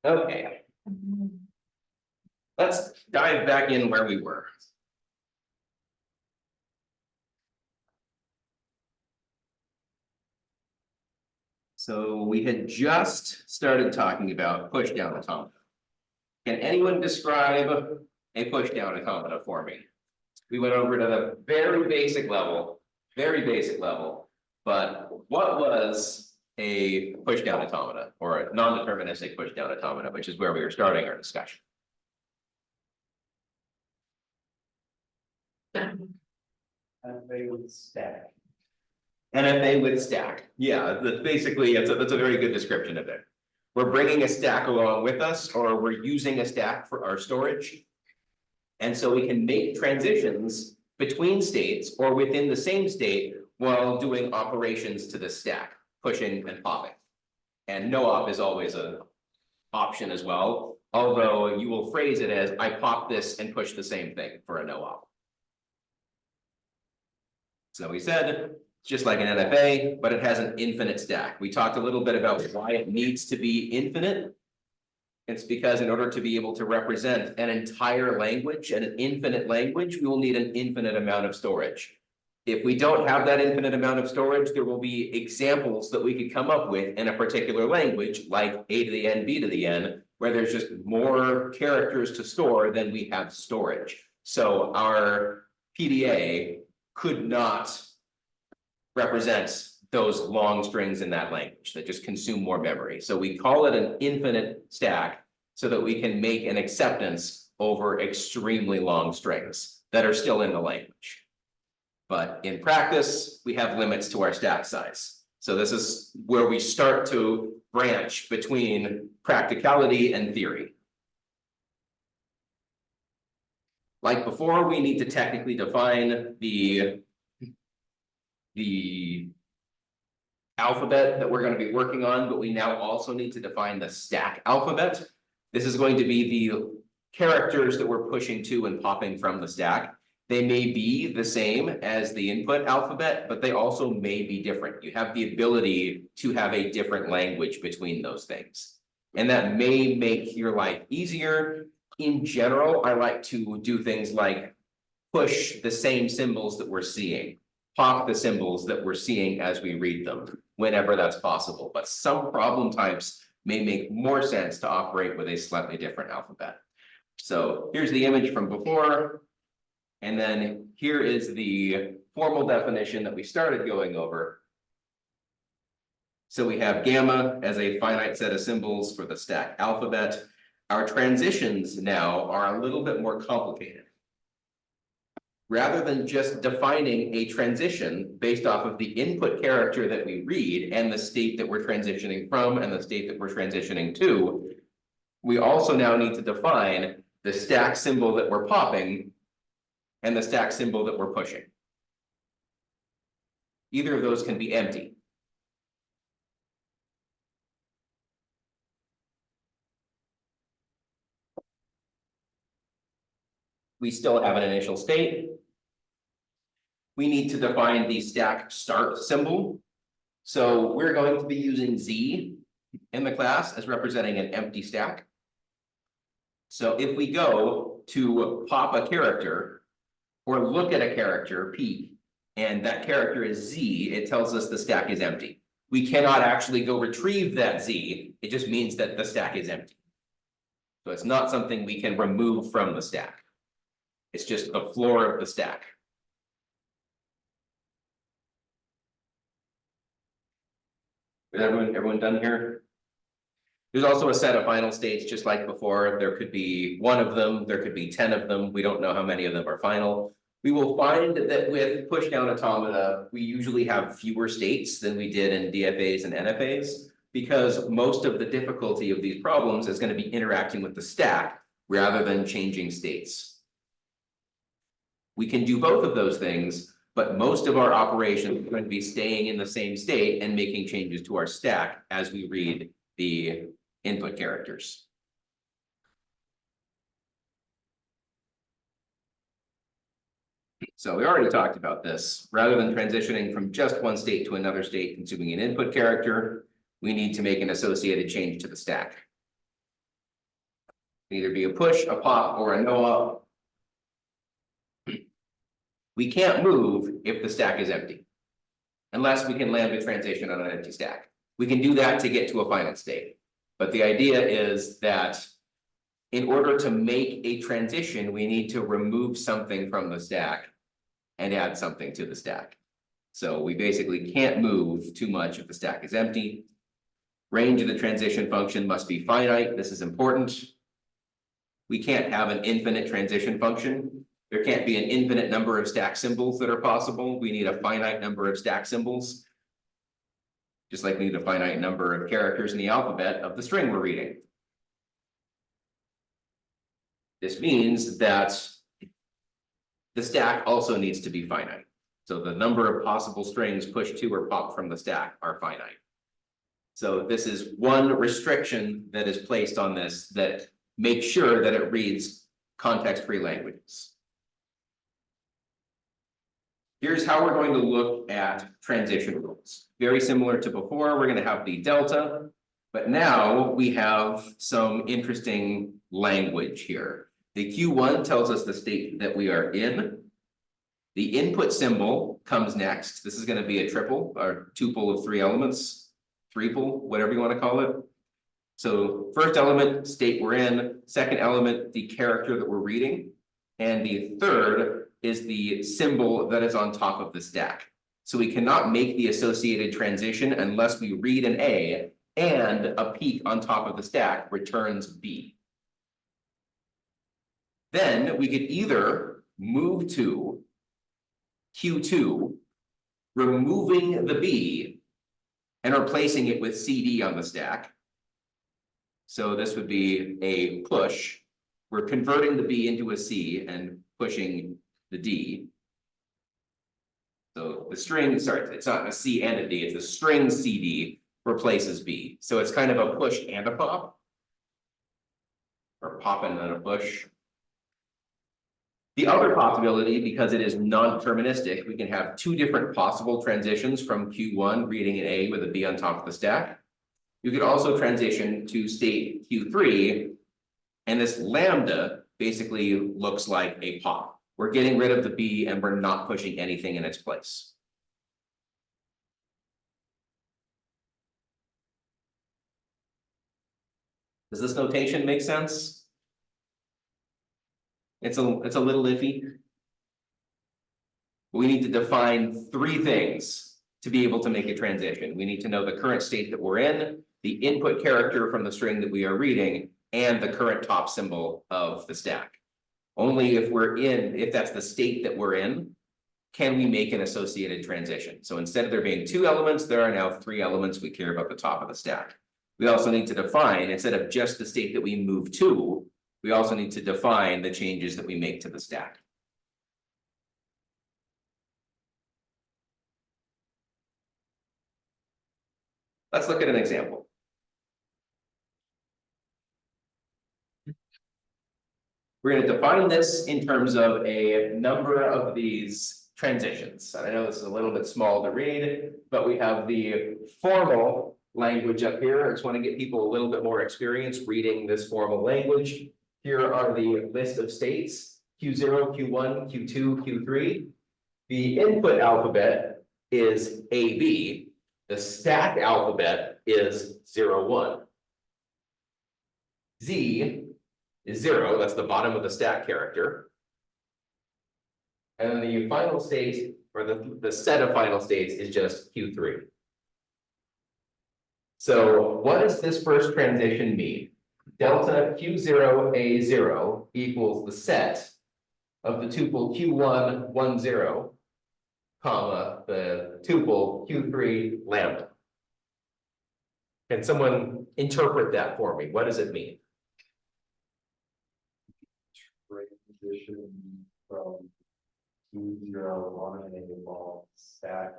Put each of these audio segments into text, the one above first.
Okay, let's dive back in where we were. So we had just started talking about pushdown automata. Can anyone describe a pushdown automata for me? We went over to the very basic level, but what was a pushdown automata or a non-deterministic pushdown automata, which is where we were starting our discussion? They would stack. NFA with stack. Yeah, that's a very good description of it. We're bringing a stack along with us, or we're using a stack for our storage. And so we can make transitions between states or within the same state while doing operations to the stack, pushing and popping. And no op is always an option as well, although you will phrase it as I pop this and push the same thing for a no op. So we said, just like an NFA, but it has an infinite stack. We talked a little bit about why it needs to be infinite. It's because in order to be able to represent an entire language and an infinite language, we will need an infinite amount of storage. If we don't have that infinite amount of storage, there will be examples that we could come up with in a particular language, like A to the N, B to the N, where there's just more characters to store than we have storage. So our PDA could not represent those long strings in that language that just consume more memory. So we call it an infinite stack so that we can make an acceptance over extremely long strings that are still in the language. But in practice, we have limits to our stack size. So this is where we start to branch between practicality and theory. Like before, we need to technically define the alphabet that we're going to be working on, but we now also need to define the stack alphabet. This is going to be the characters that we're pushing to and popping from the stack. They may be the same as the input alphabet, but they also may be different. You have the ability to have a different language between those things. And that may make your life easier. In general, I like to do things like push the same symbols that we're seeing, pop the symbols that we're seeing as we read them, whenever that's possible. But some problem types may make more sense to operate with a slightly different alphabet. So here's the image from before. And then here is the formal definition that we started going over. So we have gamma as a finite set of symbols for the stack alphabet. Our transitions now are a little bit more complicated. Rather than just defining a transition based off of the input character that we read and the state that we're transitioning from and the state that we're transitioning to, we also now need to define the stack symbol that we're popping and the stack symbol that we're pushing. Either of those can be empty. We still have an initial state. We need to define the stack start symbol. So we're going to be using Z in the class as representing an empty stack. So if we go to pop a character or look at a character, P, and that character is Z, it tells us the stack is empty. We cannot actually go retrieve that Z. It just means that the stack is empty. So it's not something we can remove from the stack. It's just the floor of the stack. Is everyone done here? There's also a set of final states, just like before. There could be one of them, there could be 10 of them. We don't know how many of them are final. We will find that with pushdown automata, we usually have fewer states than we did in DFAs and NFAs, because most of the difficulty of these problems is going to be interacting with the stack rather than changing states. We can do both of those things, but most of our operations are going to be staying in the same state and making changes to our stack as we read the input characters. So we already talked about this. Rather than transitioning from just one state to another state consuming an input character, we need to make an associated change to the stack. Either be a push, a pop, or a no-op. We can't move if the stack is empty. Unless we can land a transition on an empty stack. We can do that to get to a final state. But the idea is that in order to make a transition, we need to remove something from the stack and add something to the stack. So we basically can't move too much if the stack is empty. Range of the transition function must be finite. This is important. We can't have an infinite transition function. There can't be an infinite number of stack symbols that are possible. We need a finite number of stack symbols. Just like we need a finite number of characters in the alphabet of the string we're reading. This means that the stack also needs to be finite. So the number of possible strings pushed to or popped from the stack are finite. So this is one restriction that is placed on this that makes sure that it reads context-free languages. Here's how we're going to look at transition rules. Very similar to before, we're going to have the delta, but now we have some interesting language here. The Q1 tells us the state that we are in. The input symbol comes next. This is going to be a triple or tuple of 3 elements, threeple, whatever you want to call it. So first element, state we're in. Second element, the character that we're reading. And the third is the symbol that is on top of the stack. So we cannot make the associated transition unless we read an A and a peak on top of the stack returns B. Then we could either move to Q2, removing the B and replacing it with CD on the stack. So this would be a push. We're converting the B into a C and pushing the D. So the string, sorry, it's not a C and a D, it's a string CD replaces B. So it's kind of a push and a pop. Or pop and then a push. The other possibility, because it is non-deterministic, we can have 2 different possible transitions from Q1 reading an A with a B on top of the stack. You could also transition to state Q3, and this lambda basically looks like a pop. We're getting rid of the B and we're not pushing anything in its place. Does this notation make sense? It's a little iffy. We need to define 3 things to be able to make a transition. We need to know the current state that we're in, the input character from the string that we are reading, and the current top symbol of the stack. Only if that's the state that we're in, can we make an associated transition. So instead of there being 2 elements, there are now 3 elements. We care about the top of the stack. We also need to define, instead of just the state that we move to, we also need to define the changes that we make to the stack. Let's look at an example. We're going to define this in terms of a number of these transitions. And I know this is a little bit small to read, but we have the formal language up here. I just want to get people a little bit more experience reading this formal language. Here are the list of states, Q0, Q1, Q2, Q3. The input alphabet is AB. The stack alphabet is 0, 1. Z is 0, that's the bottom of the stack character. And then the final state, or the set of final states, is just Q3. So what does this first transition mean? Delta Q0A0 equals the set of the tuple Q1, 1, 0, comma, the tuple Q3 lambda. Can someone interpret that for me? What does it mean? Transition from Q0, 1 and evolve stack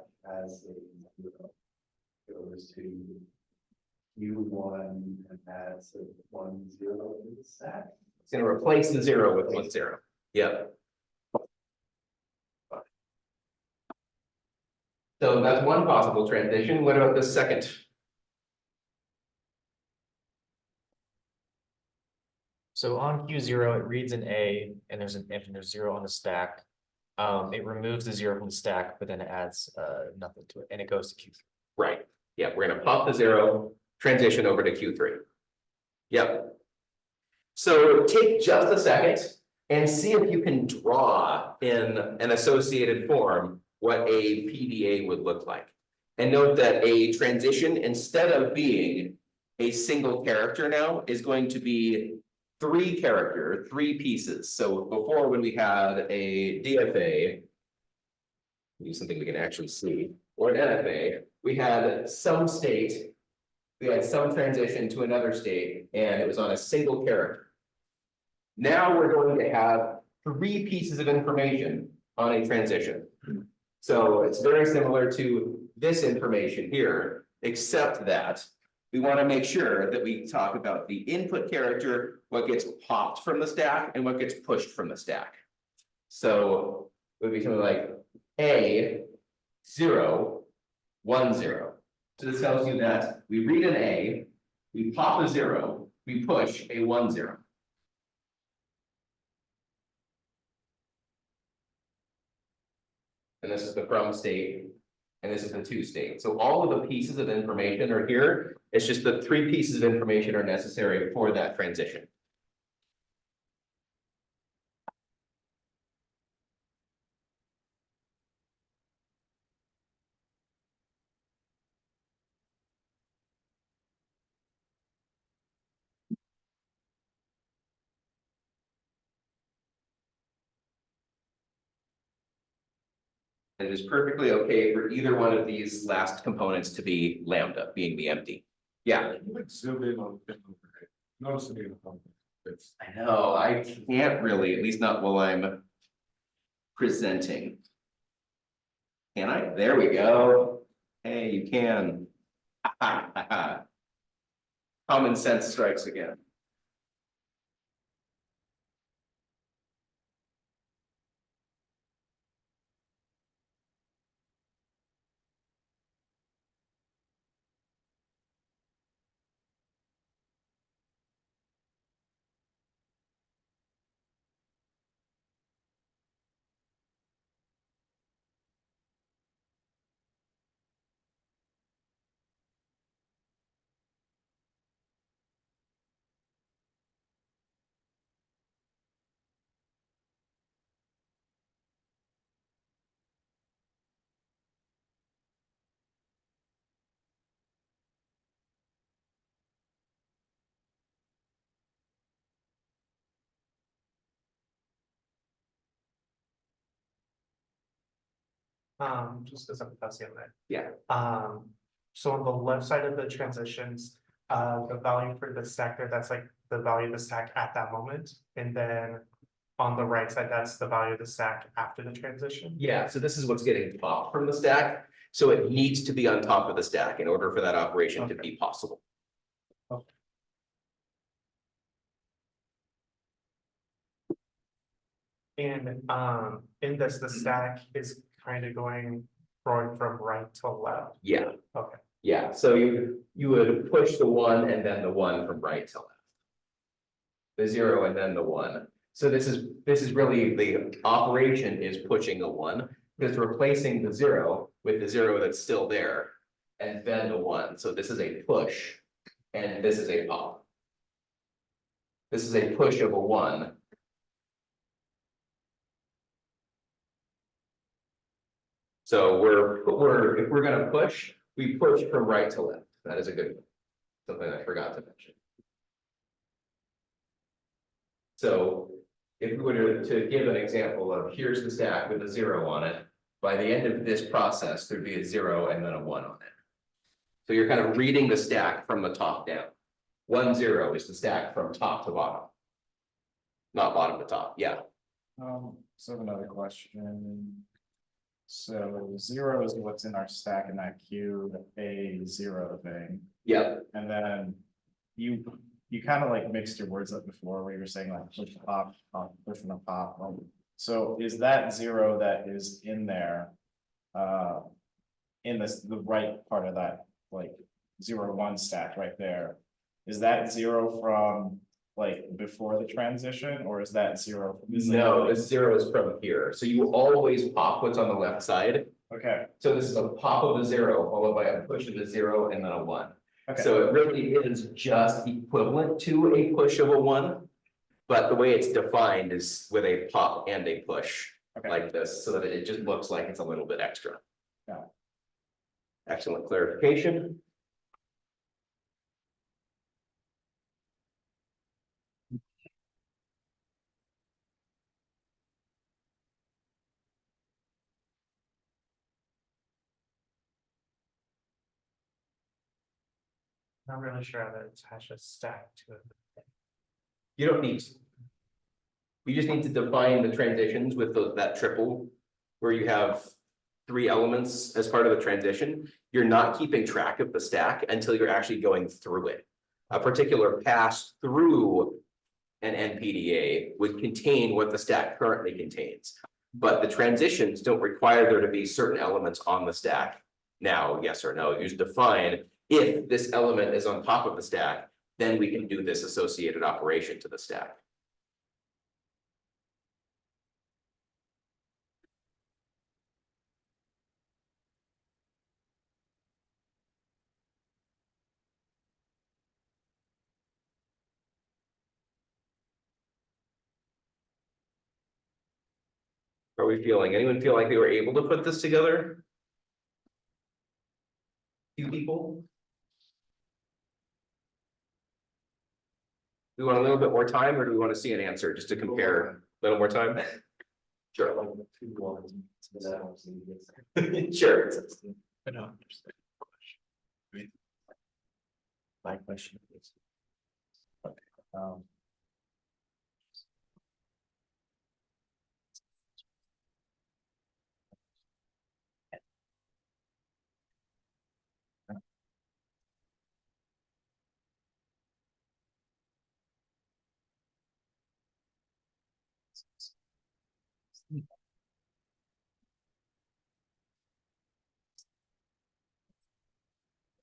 as a 0 goes to Q1 and adds a 1, 0 in the stack. It's going to replace the 0 with 1, 0. Yep. So that's one possible transition. What about the second? So on Q0, it reads an A and there's an if and there's 0 on the stack. It removes the 0 from the stack, but then it adds nothing to it and it goes to Q3. Right, yeah, we're gonna pop the 0, transition over to Q3. Yep. So take just a second and see if you can draw in an associated form what a PDA would look like. And note that a transition, instead of being a single character now, is going to be three pieces. So before, when we had a DFA, use something we can actually see, or an NFA, we had some state, we had some transition to another state, and it was on a single character. Now we're going to have three pieces of information on a transition. So it's very similar to this information here, except that we want to make sure that we talk about the input character, what gets popped from the stack, and what gets pushed from the stack. So it would be something like A 0 1 0. So this tells you that we read an A, we pop a 0, we push a 1 0. And this is the from state, and this is the to state. So all of the pieces of information are here. It's just the three pieces of information are necessary for that transition. It is perfectly okay for either one of these last components to be lambda, being the empty. Yeah, You would zoom in on it. Notice it in the phone. It's I know, I can't really, at least not while I'm presenting. Can I? There we go. Hey, you can. Common sense strikes again. Just as I'm passing on that. Yeah. So on the left side of the transitions, the value for the stack there, that's like the value of the stack at that moment. And then on the right side, that's the value of the stack after the transition. Yeah, so this is what's getting popped from the stack. So it needs to be on top of the stack in order for that operation to Okay. be possible. And in this, the stack is kind of going from right to left. Yeah. Okay. Yeah, so you would push the 1 and then the 1 from right to left. The 0 and then the 1. So this is really the operation is pushing the 1, because replacing the 0 with the 0 that's still there, and then the 1. So this is a push, and this is a pop. This is a push of a 1. So if we're gonna push, we push from right to left. That is a good one. Something I forgot to mention. So if we were to give an example of here's the stack with a 0 on it, by the end of this process, there'd be a 0 and then a 1 on it. So you're kind of reading the stack from the top down. 1 0 is the stack from top to bottom. Not bottom to top, yeah. So I have another question. So 0 is what's in our stack in that queue, the A0 thing. Yep, And then you kind of like mixed your words up before where you were saying like push pop, push and a pop. So is that 0 that is in there? In the right part of that like 0 1 stack right there. Is that 0 from like before the transition, or is that zero? No, the zero is from here, so you always pop what's on the left side. Okay, So this is a pop of a zero, followed by a push of a zero and then a one. okay, So it really is just equivalent to a push of a one. But the way it's defined is with a pop and a push okay. like this, so that it just looks like it's a little bit extra. Yeah. Excellent clarification. Not really sure how to attach a stack to it. You don't need to. We just need to define the transitions with that triple, where you have three elements as part of the transition. You're not keeping track of the stack until you're actually going through it. A particular pass through an NPDA would contain what the stack currently contains. But the transitions don't require there to be certain elements on the stack. Now, yes or no, you just define if this element is on top of the stack, then we can do this associated operation to the stack. How are we feeling? Anyone feel like they were able to put this together? Few people? We want a little bit more time, or do we want to see an answer just to compare? A little more time? Sure. Sure. I don't understand. My question is. Okay,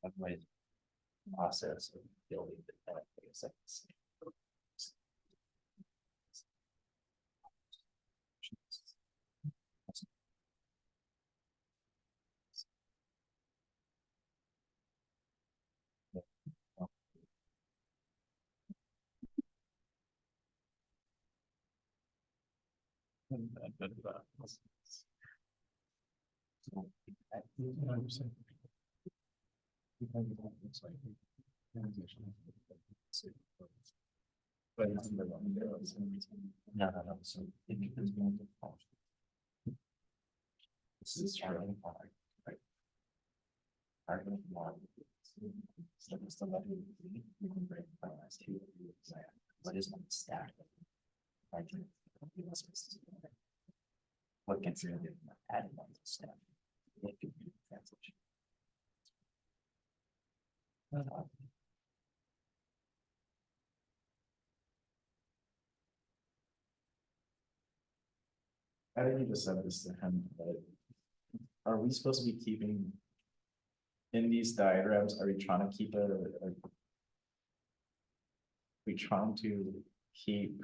of my process of building the But it's the one there was no, so it becomes more difficult. This is really hard, right? Hard with one. So just to let you can break the last two. What is one stack? What gets rid of adding on to stack? It could be translation. I think you just said this to him, but are we supposed to be keeping in these diagrams, are we trying to keep we trying to keep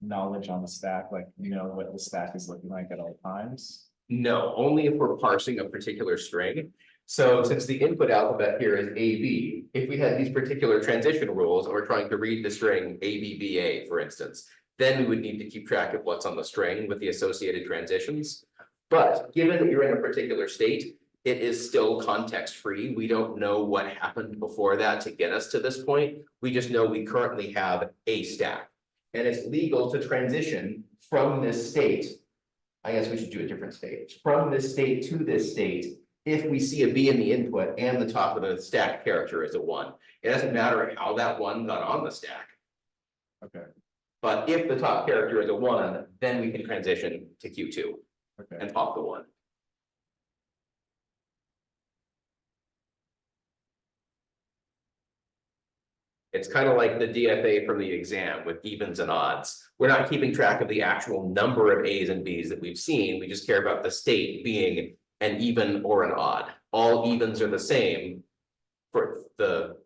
knowledge on the stack, like, you know, what the stack is looking like at all times? No, only if we're parsing a particular string. So since the input alphabet here is AB, if we had these particular transition rules and we're trying to read the string ABBA, for instance, then we would need to keep track of what's on the string with the associated transitions. But given that you're in a particular state, it is still context free. We don't know what happened before that to get us to this point. We just know we currently have a stack. And it's legal to transition from this state. I guess we should do a different state. From this state to this state, if we see a B in the input and the top of the stack character is a 1. It doesn't matter how that 1 got on the stack. Okay, But if the top character is a 1, then we can transition to Q2 okay. and pop the 1. It's kind of like the DFA from the exam with evens and odds. We're not keeping track of the actual number of A's and B's that we've seen. We just care about the state being an even or an odd. All evens are the same for the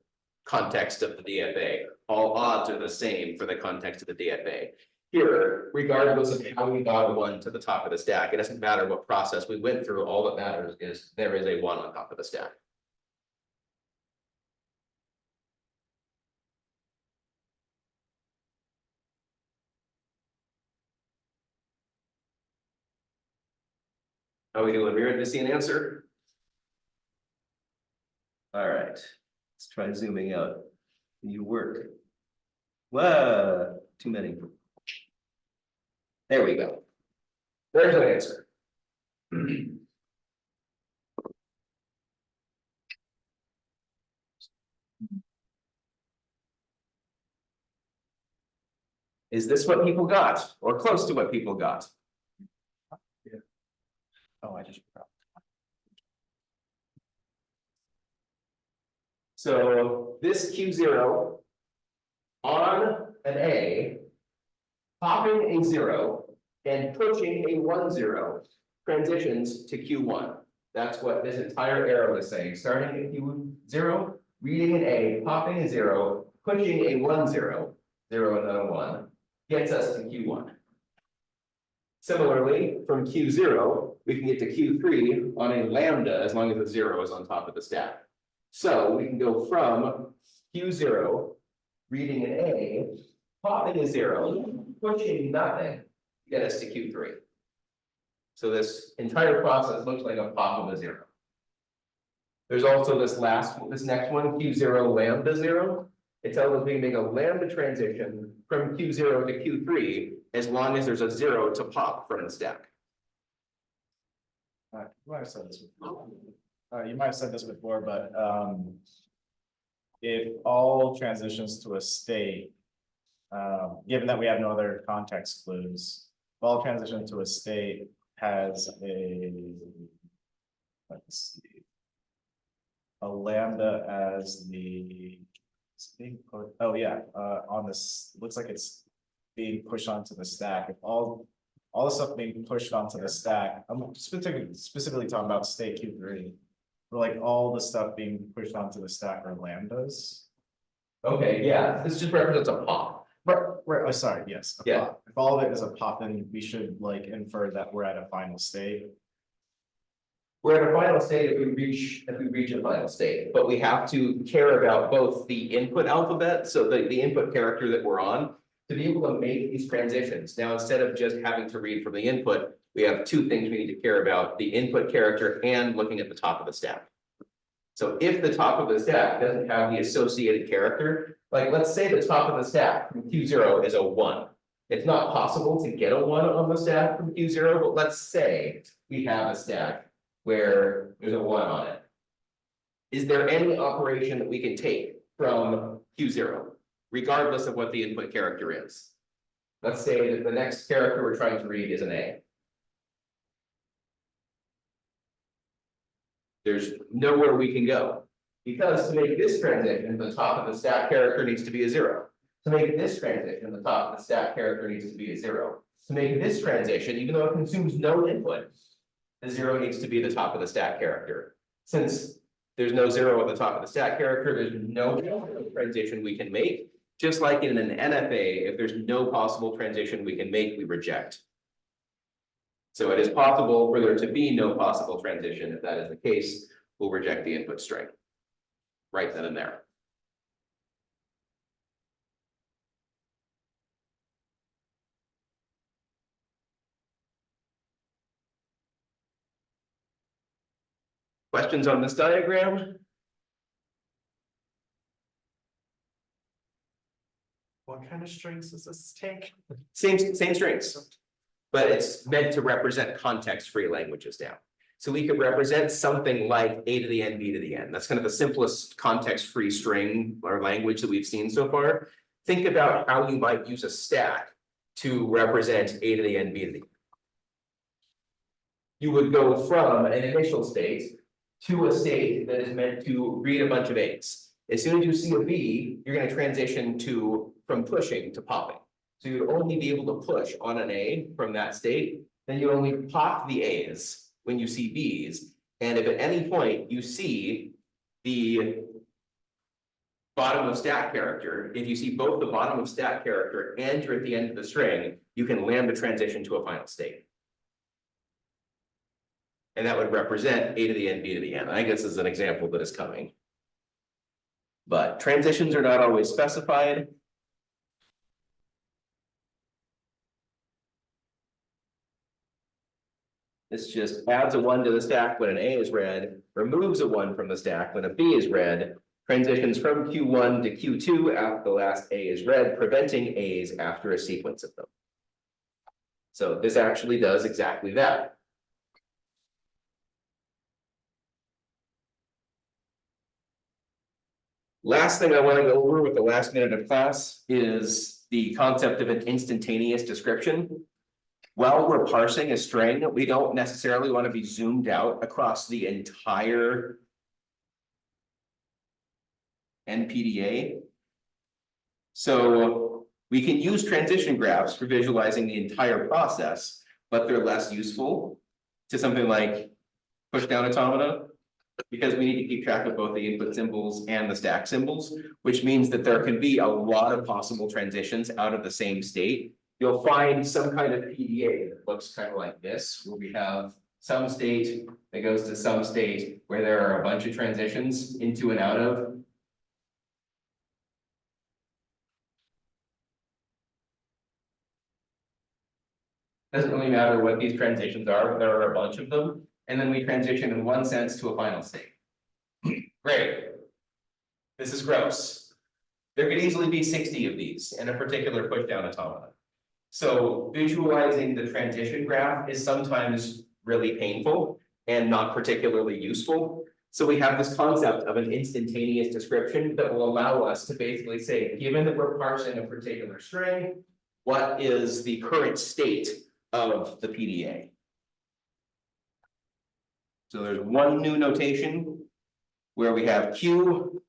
context of the DFA. All odds are the same for the context of the DFA. Here, regardless of how we got a 1 to the top of the stack, it doesn't matter what process we went through, all that matters is there is a 1 on top of the stack. How we doing? We're ready to see an answer? All right, let's try zooming out. Can you work? Whoa, too many. There we go. There's an answer. Is this what people got, or close to what people got? Oh, I just. So this Q0 on an A, popping a 0 and pushing a 1-0 transitions to Q1. That's what this entire arrow is saying, starting at Q0, reading an A, popping a 0, pushing a 1-0, 0 and then a 1, gets us to Q1. Similarly, from Q0, we can get to Q3 on a lambda as long as the 0 is on top of the stack. So we can go from Q0, reading an A, popping a 0, pushing nothing, get us to Q3. So this entire process looks like a pop of a 0. There's also this next one, Q0 lambda 0. It tells us we can make a lambda transition from Q0 to Q3 as long as there's a 0 to pop from the stack. You might have said this before. You might have said this before, but if all transitions to a state, given that we have no other context clues, if all transition to a state has a, let's see, a lambda as the being put, oh yeah, on this, looks like it's being pushed onto the stack. If all the stuff being pushed onto the stack, I'm specifically talking about state Q3. But like all the stuff being pushed onto the stack are lambdas. Okay, yeah, this just represents a pop. Right, oh, sorry, yes. Yeah. Pop. If all of it is a pop, then we should like infer that we're at a final state. We're at a final state if we reach a final state, but we have to care about both the input alphabet, so the input character that we're on, to be able to make these transitions. Now, instead of just having to read from the input, we have two things we need to care about: the input character and looking at the top of the stack. So if the top of the stack doesn't have the associated character, like let's say the top of the stack from Q0 is a 1. It's not possible to get a 1 on the stack from Q0, but let's say we have a stack where there's a 1 on it. Is there any operation that we can take from Q0, regardless of what the input character is? Let's say that the next character we're trying to read is an A. There's nowhere we can go, because to make this transition, the top of the stack character needs to be a 0. To make this transition, the top of the stack character needs to be a 0. To make this transition, even though it consumes no input, the 0 needs to be the top of the stack character. Since there's no 0 at the top of the stack character, there's no transition we can make. Just like in an NFA, if there's no possible transition we can make, we reject. So it is possible for there to be no possible transition. If that is the case, we'll reject the input string right then and there. Questions on this diagram? What kind of strings does this take? Same strings, but it's meant to represent context-free languages now. So we could represent something like A to the N, B to the N. That's kind of the simplest context-free string or language that we've seen so far. Think about how you might use a stack to represent A to the N, B to the N. You would go from an initial state to a state that is meant to read a bunch of A's. As soon as you see a B, you're going to transition from pushing to popping. So you'd only be able to push on an A from that state. Then you only pop the A's when you see B's. And if at any point you see the bottom of stack character, if you see both the bottom of stack character and you're at the end of the string, you can lambda transition to a final state. And that would represent A to the N, B to the N. I guess this is an example that is coming. But transitions are not always specified. This just adds a 1 to the stack when an A is read, removes a 1 from the stack when a B is read, transitions from Q1 to Q2 after the last A is read, preventing A's after a sequence of them. So this actually does exactly that. Last thing I want to go over with the last minute of class is the concept of an instantaneous description. While we're parsing a string, we don't necessarily want to be zoomed out across the entire NPDA. So we can use transition graphs for visualizing the entire process, but they're less useful to something like pushdown automata, because we need to keep track of both the input symbols and the stack symbols, which means that there can be a lot of possible transitions out of the same state. You'll find some kind of PDA that looks kind of like this, where we have some state that goes to some state where there are a bunch of transitions into and out of. Doesn't really matter what these transitions are, but there are a bunch of them. And then we transition in one sense to a final state. Great. This is gross. There could easily be 60 of these in a particular pushdown automata. So visualizing the transition graph is sometimes really painful and not particularly useful. So we have this concept of an instantaneous description that will allow us to basically say, given that we're parsing a particular string, what is the current state of the PDA? So there's one new notation where we have Q,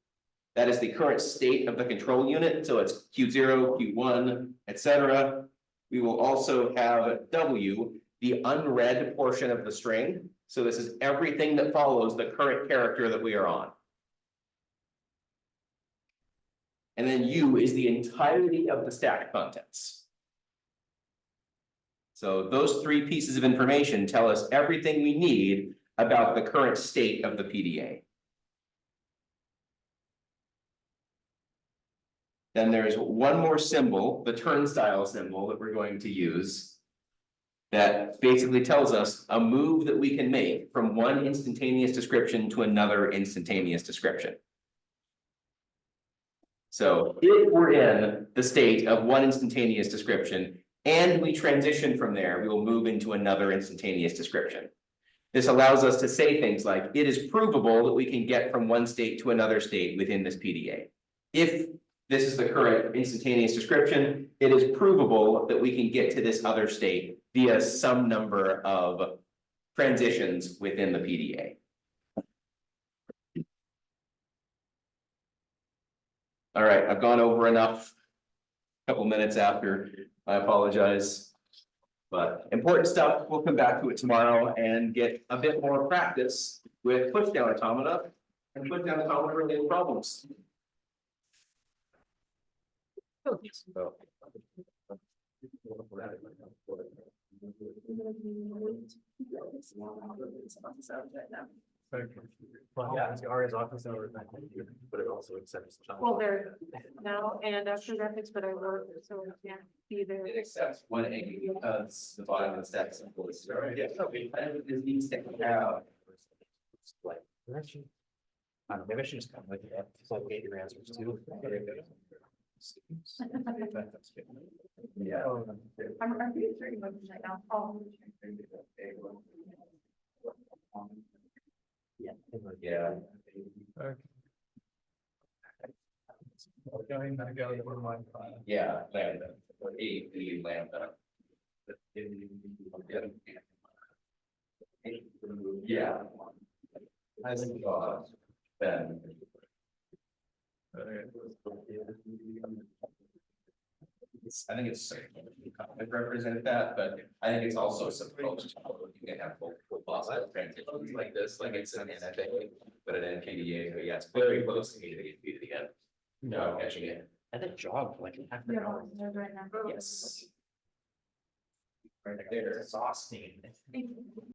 that is the current state of the control unit. So it's Q0, Q1, etc. We will also have W, the unread portion of the string. So this is everything that follows the current character that we are on. And then U is the entirety of the stack contents. So those three pieces of information tell us everything we need about the current state of the PDA. Then there's one more symbol, the turnstile symbol that we're going to use, that basically tells us a move that we can make from one instantaneous description to another instantaneous description. So if we're in the state of one instantaneous description and we transition from there, we will move into another instantaneous description. This allows us to say things like, it is provable that we can get from one state to another state within this PDA. If this is the current instantaneous description, it is provable that we can get to this other state via some number of transitions within the PDA. All right, I've gone over enough. A couple minutes after, I apologize. But important stuff, we'll come back to it tomorrow and get a bit more practice with pushdown automata and pushdown automata related problems. So. Well, yeah, it's RA's office hours, but it also accepts. Well, there now and after graphics, but I wrote it, so it can't be there. It accepts one A because the bottom of the stack symbol is zero. Yeah, so we kind of this needs to have. Like, I don't know, maybe I should just kind of like get your answers too. Yeah. I'm pretty sure you mentioned right now. Oh. Yeah. Yeah. Yeah, lambda, or A lambda. Yeah. I think then. I think it's represent that, but I think it's also supposed to, you can have multiple positive transitions like this, like it's an NFA, but an NPDA, but yeah, it's very close to the end. No, catching it. I had to jog for like half an hour. Right now. Yes. Right there. Exhausting.